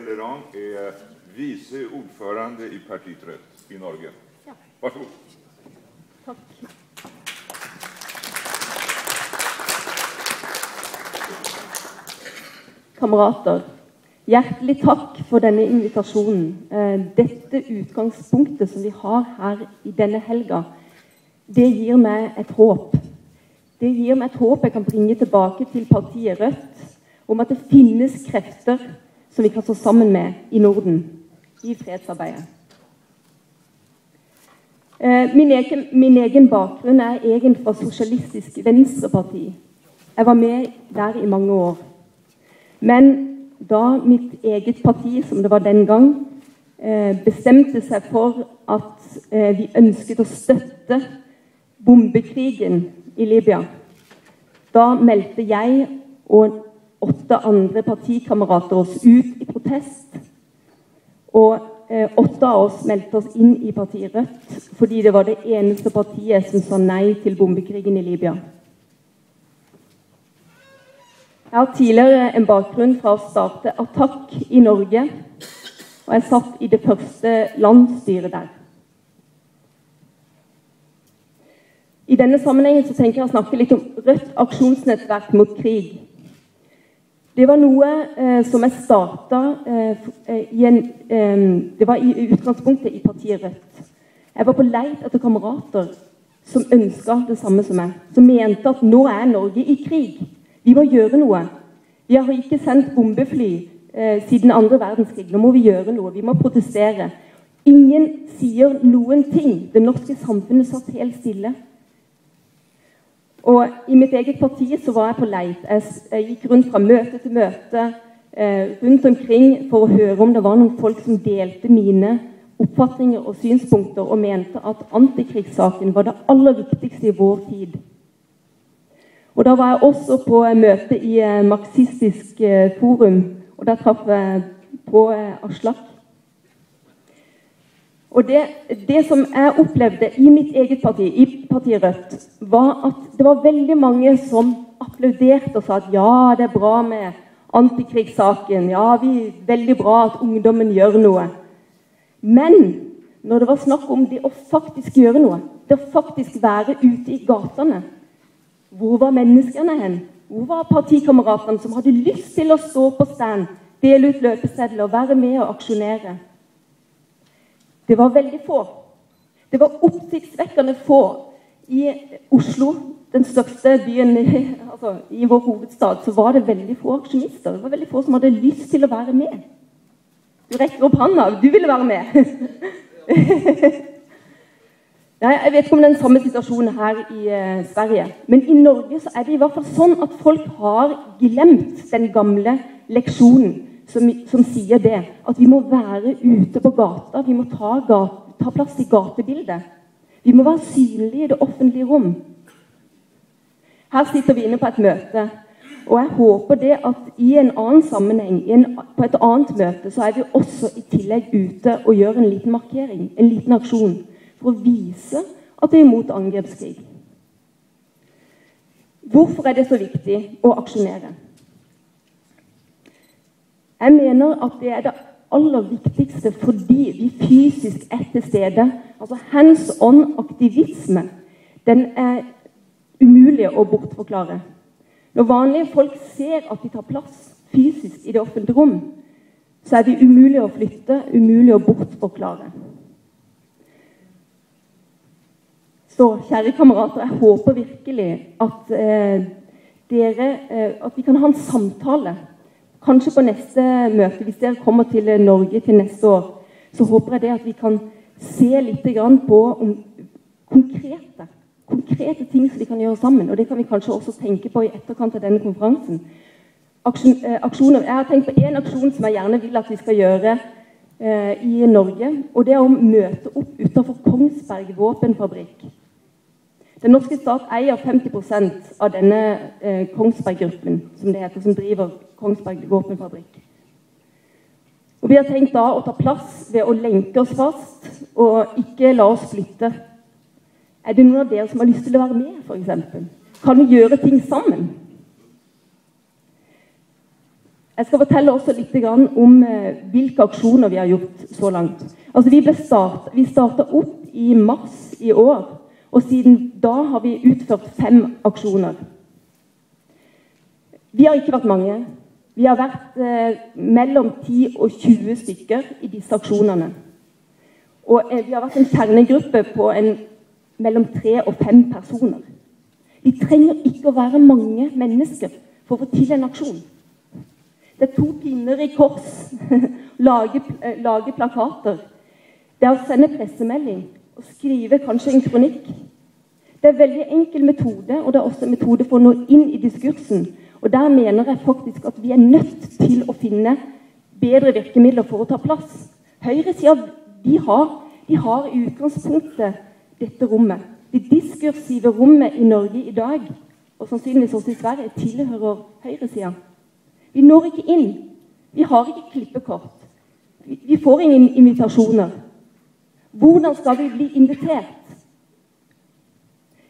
Hellerand vice ordførende i partiet Rødt i Norge. Ja. Vær så god. Takk. Kamerater, hjertelig takk for denne invitasjonen. Dette utgangspunktet som vi har her i denne helga, det gir meg et håp. Det gir meg et håp jeg kan bringe tilbake til partiet Rødt, om at det finnes krefter som vi kan stå sammen med i Norden, i fredsarbeidet. Min egen bakgrunn egentlig fra Sosialistisk Venstreparti. Jeg var med der i mange år. Men da mitt eget parti, som det var den gang, bestemte seg for at vi ønsket å støtte bombekrigen i Libya, da meldte jeg og 8 andre partikamerater oss ut i protest. Og 8 av oss meldte oss inn i partiet Rødt, fordi det var det eneste partiet som sa nei til bombekrigen i Libya. Jeg har tidligere en bakgrunn fra å starte Attakk i Norge, og jeg satt i det første landsstyret der. I denne sammenhengen så tenker jeg å snakke litt om Rødt aksjonsnettverk mot krig. Det var noe som jeg startet det var i utgangspunktet i partiet Rødt. Jeg var på leit etter kamerater som ønsket det samme som meg, som mente at nå Norge i krig. Vi må gjøre noe. Vi har ikke sendt bombefly siden 2. verdenskrig. Nå må vi gjøre noe. Vi må protestere. Ingen sier noen ting. Det norske samfunnet satt helt stille. Og i mitt eget parti så var jeg på leit. Jeg gikk rundt fra møte til møte, rundt omkring for å høre om det var noen folk som delte mine oppfatninger og synspunkter, og mente at antikrigssaken var det aller viktigste i vår tid. Og da var jeg også på møte i Marxistisk forum, og der traff jeg på Aslak. Og det som jeg opplevde i mitt eget parti, i partiet Rødt, var at det var veldig mange som applauderte og sa at ja, det er bra med antikrigssaken, ja, veldig bra at ungdommen gjør noe. Men når det var snakk om det å faktisk gjøre noe, det å faktisk være ute i gatene, hvor var menneskene hen? Hvor var partikameratene som hadde lyst til å stå på stand, dele ut løpesedler, være med og aksjonere? Det var veldig få. Det var oppsiktsvekkende få. I Oslo, den største byen altså, i vår hovedstad, så var det veldig få aksjonister. Det var veldig få som hadde lyst til å være med. Du rekker opp hånda, du ville være med. Nei, jeg vet ikke om den samme situasjonen her i Sverige, men i Norge så det i hvert fall sånn at folk har glemt den gamle leksjonen som sier det, at vi må være ute på gata, vi må ta plass i gatebildet. Vi må være synlige i det offentlige rom. Her sitter vi inne på et møte, og jeg håper det at i en annen sammenheng, på et annet møte, så vi også i tillegg ute og gjør en liten markering, en liten aksjon, for å vise at det imot angrepskrig. Hvorfor det så viktig å aksjonere? Jeg mener at det det aller viktigste fordi vi fysisk til stede. Altså hands-on aktivisme, den umulig å bortforklare. Når vanlige folk ser at de tar plass fysisk i det offentlige rom, så det umulig å flytte, umulig å bortforklare. Så, kjære kamerater, jeg håper virkelig at at vi kan ha en samtale. Kanskje på neste møte, hvis dere kommer til Norge til neste år, så håper jeg det at vi kan se litt grann på konkrete ting som vi kan gjøre sammen. Og det kan vi kanskje også tenke på i etterkant av denne konferansen. Aksjoner. Jeg har tenkt på en aksjon som jeg gjerne vil at vi skal gjøre i Norge, og det å møte opp utenfor Kongsberg våpenfabrikk. Den norske stat eier 50% av denne Kongsberg-gruppen, som det heter, som driver Kongsberg våpenfabrikk. Og vi har tenkt da å ta plass ved å lenke oss fast og ikke la oss flytte. Det noen av dere som har lyst til å være med, for eksempel? Kan vi gjøre ting sammen? Jeg skal fortelle også litt om hvilke aksjoner vi har gjort så langt. Altså, vi startet opp i mars i år, og siden da har vi utført 5 aksjoner. Vi har ikke vært mange. Vi har vært mellom 10 og 20 stykker i disse aksjonene. Og vi har vært en kjernegruppe på mellom 3 og 5 personer. Vi trenger ikke å være mange mennesker for å få til en aksjon. Det er 2 pinner i kors, lage plakater. Det er å sende pressemelding og skrive kanskje en kronikk. Det er en veldig enkel metode, og det er også en metode for å nå inn i diskursen. Og der mener jeg faktisk at vi er nødt til å finne bedre virkemidler for å ta plass. Høyresiden, de har i utgangspunktet dette rommet. Det diskursive rommet i Norge i dag, og sannsynligvis også i Sverige, tilhører høyresiden. Vi når ikke inn. Vi har ikke klippekort. Vi får ingen invitasjoner. Hvordan skal vi bli invitert?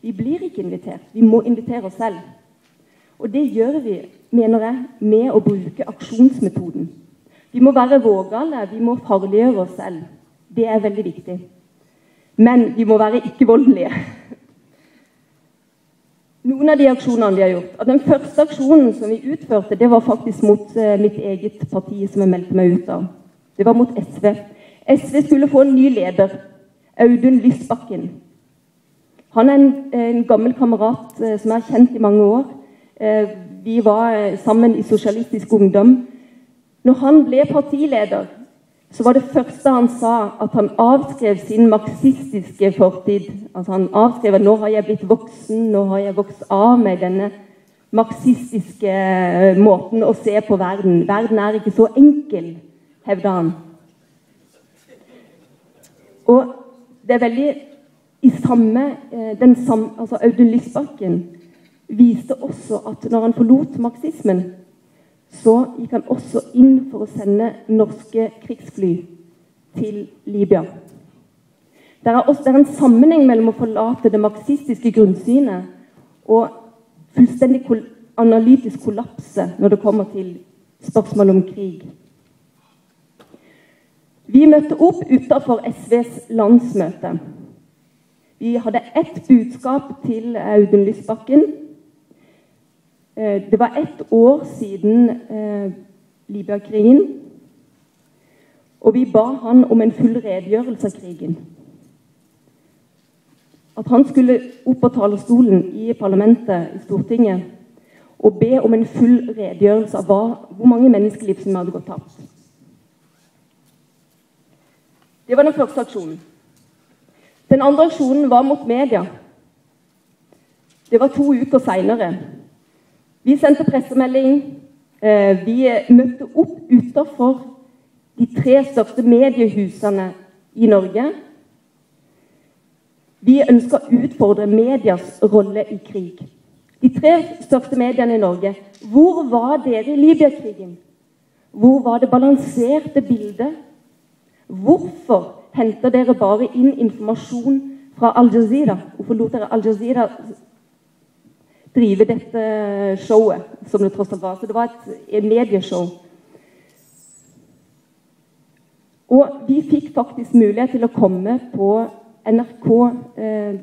Vi blir ikke invitert. Vi må invitere oss selv. Og det gjør vi, mener jeg, med å bruke aksjonsmetoden. Vi må være vågale, vi må farliggjøre oss selv. Det er veldig viktig. Men vi må være ikke-voldelige. Noen av de aksjonene vi har gjort. Den første aksjonen som vi utførte, det var faktisk mot mitt eget parti som jeg meldte meg ut av. Det var mot SV. SV skulle få en ny leder, Audun Lysbakken. Han er en gammel kamerat som jeg har kjent i mange år. Vi var sammen i Sosialistisk Ungdom. Når han ble partileder, så var det første han sa at han avskrev sin marxistiske fortid. Altså han avskrev at nå har jeg blitt voksen, nå har jeg vokst av med denne marxistiske måten å se på verden. Verden er ikke så enkel, hevder han. Og det er veldig altså Audun Lysbakken viste også at når han forlot marxismen, så gikk han også inn for å sende norske krigsfly til Libya. Det er en sammenheng mellom å forlate det marxistiske grunnsynet og fullstendig analytisk kollapse når det kommer til spørsmål om krig. Vi møtte opp utenfor SVs landsmøte. Vi hadde ett budskap til Audun Lysbakken. Det var 1 år siden Libya-krigen, og vi ba han om en full redegjørelse av krigen. At han skulle opp på talerstolen i parlamentet, i Stortinget, og be om en full redegjørelse av hvor mange menneskeliv som hadde gått tapt. Det var den første aksjonen. Den andre aksjonen var mot media. Det var 2 uker senere. Vi sendte pressemelding. Vi møtte opp utenfor de 3 største mediehusene i Norge. Vi ønsket å utfordre medias rolle i krig. De 3 største mediene i Norge. Hvor var dere i Libya-krigen? Hvor var det balanserte bildet? Hvorfor henter dere bare inn informasjon fra Al Jazeera? Hvorfor lot dere Al Jazeera drive dette showet, som det tross alt var? Så det var et medieshow. Og vi fikk faktisk mulighet til å komme på NRK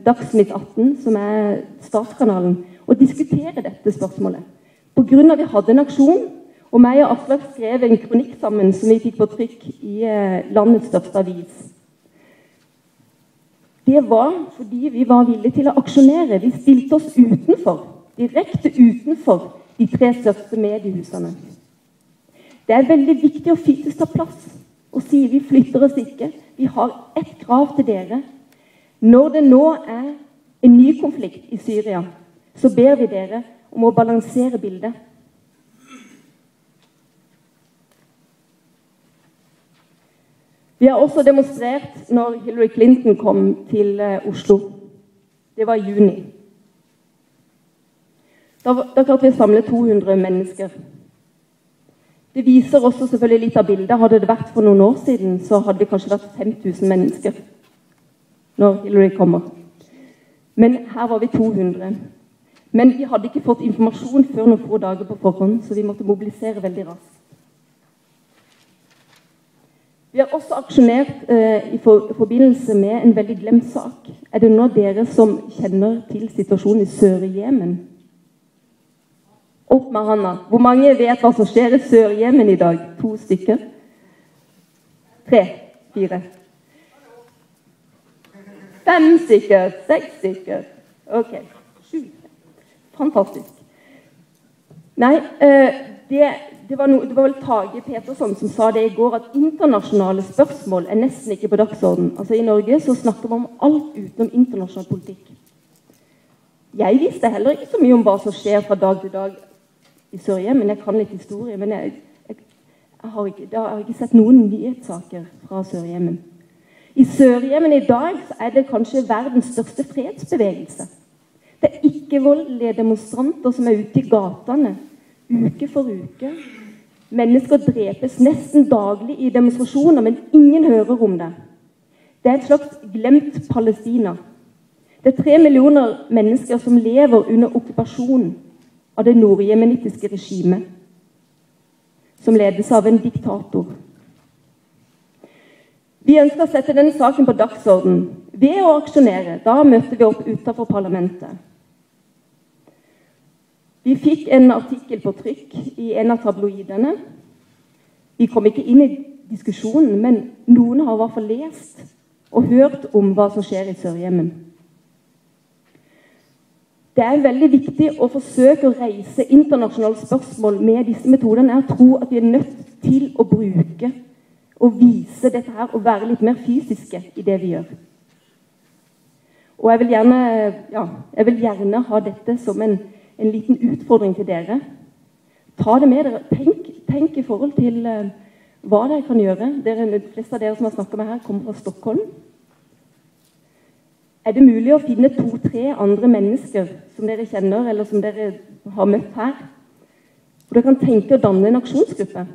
Dagsnytt 18, som er statskanalen, og diskutere dette spørsmålet. På grunn av at vi hadde en aksjon, og meg og Aslak skrev en kronikk sammen som vi fikk på trykk i landets største avis. Det var fordi vi var villige til å aksjonere. Vi stilte oss utenfor, direkte utenfor de 3 største mediehusene. Det er veldig viktig å fysisk ta plass og si vi flytter oss ikke. Vi har ett krav til dere. Når det nå er en ny konflikt i Syria, så ber vi dere om å balansere bildet. Vi har også demonstrert når Hillary Clinton kom til Oslo. Det var i juni. Da klarte vi å samle 200 mennesker. Det viser også selvfølgelig litt av bildet. Hadde det vært for noen år siden, så hadde det kanskje vært 5000 mennesker når Hillary kommer. Men her var vi 200. Men vi hadde ikke fått informasjon før noen få dager på forhånd, så vi måtte mobilisere veldig raskt. Vi har også aksjonert i forbindelse med en veldig glemt sak. Det noen av dere som kjenner til situasjonen i Sør-Jemen? Opp med handa. Hvor mange vet hva som skjer i Sør-Jemen i dag? 2 stykker? 3, 4. 5 stykker? 6 stykker? Ok, 7. Fantastisk. Nei, det var vel Tage Peterson som sa det i går, at internasjonale spørsmål nesten ikke på dagsorden. Altså i Norge så snakker man om alt utenom internasjonal politikk. Jeg visste heller ikke så mye om hva som skjer fra dag til dag i Sør-Jemen. Jeg kan litt historie, men jeg har ikke sett noen nyhetssaker fra Sør-Jemen. I Sør-Jemen i dag så det kanskje verdens største fredsbevegelse. Det ikke-voldelige demonstranter som ute i gatene, uke for uke. Mennesker drepes nesten daglig i demonstrasjoner, men ingen hører om det. Det et slags glemt Palestina. Det 3 millioner mennesker som lever under okkupasjon av det nordjemenitiske regimet, som ledes av en diktator. Vi ønsker å sette denne saken på dagsorden ved å aksjonere. Da møter vi opp utenfor parlamentet. Vi fikk en artikkel på trykk i en av tabloidene. Vi kom ikke inn i diskusjonen, men noen har i hvert fall lest og hørt om hva som skjer i Sør-Jemen. Det veldig viktig å forsøke å reise internasjonale spørsmål med disse metodene. Jeg tror at vi nødt til å bruke og vise dette her og være litt mer fysiske i det vi gjør. Og jeg vil gjerne ha dette som en liten utfordring til dere. Ta det med dere. Tenk i forhold til hva dere kan gjøre. De fleste av dere som har snakket med her, kommer fra Stockholm. Det mulig å finne 2-3 andre mennesker som dere kjenner, eller som dere har møtt her? Og dere kan tenke å danne en aksjonsgruppe.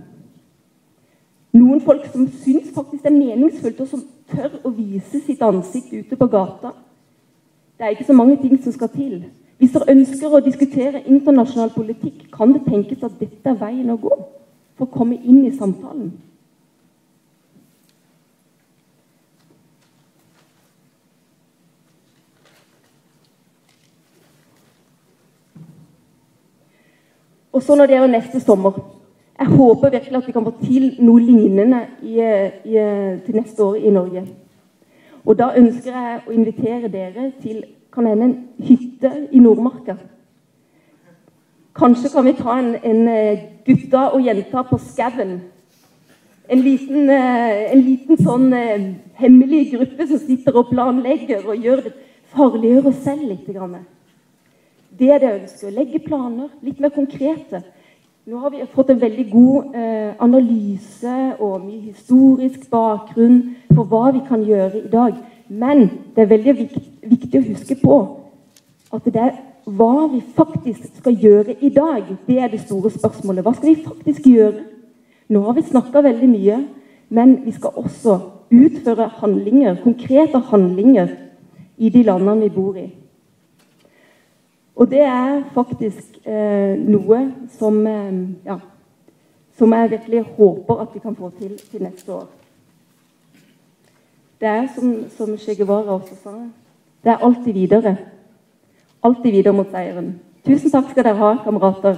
Noen folk som synes faktisk det meningsfullt, og som tør å vise sitt ansikt ute på gata. Det ikke så mange ting som skal til. Hvis dere ønsker å diskutere internasjonal politikk, kan det tenkes at dette veien å gå for å komme inn i samtalen. Og så når det neste sommer. Jeg håper virkelig at vi kan få til noe lignende til neste år i Norge. Og da ønsker jeg å invitere dere til kan hende en hytte i Nordmarka. Kanskje kan vi ta en gutta og jenta på skaven. En liten sånn hemmelig gruppe som sitter og planlegger og farliggjør oss selv litt. Det jeg ønsker, å legge planer, litt mer konkrete. Nå har vi fått en veldig god analyse og mye historisk bakgrunn for hva vi kan gjøre i dag. Men det veldig viktig å huske på at det hva vi faktisk skal gjøre i dag, det det store spørsmålet. Hva skal vi faktisk gjøre? Nå har vi snakket veldig mye, men vi skal også utføre handlinger, konkrete handlinger i de landene vi bor i. Og det faktisk noe som jeg virkelig håper at vi kan få til neste år. Det som Che Guevara også sa, det alltid videre. Alltid videre mot seieren. Tusen takk skal dere ha, kamerater.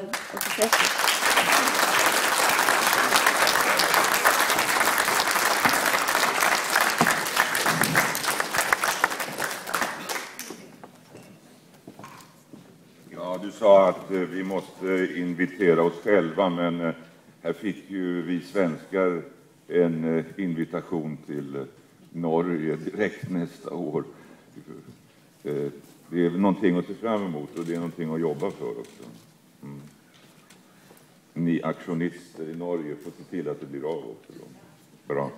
Ja, du sa att vi måste invitera oss själva, men här fick ju vi svenskar en invitation till Norge direkt nästa år. Det någonting att se fram emot och det någonting att jobba för också. Ni aktionister i Norge får se till att det blir av också. Bra.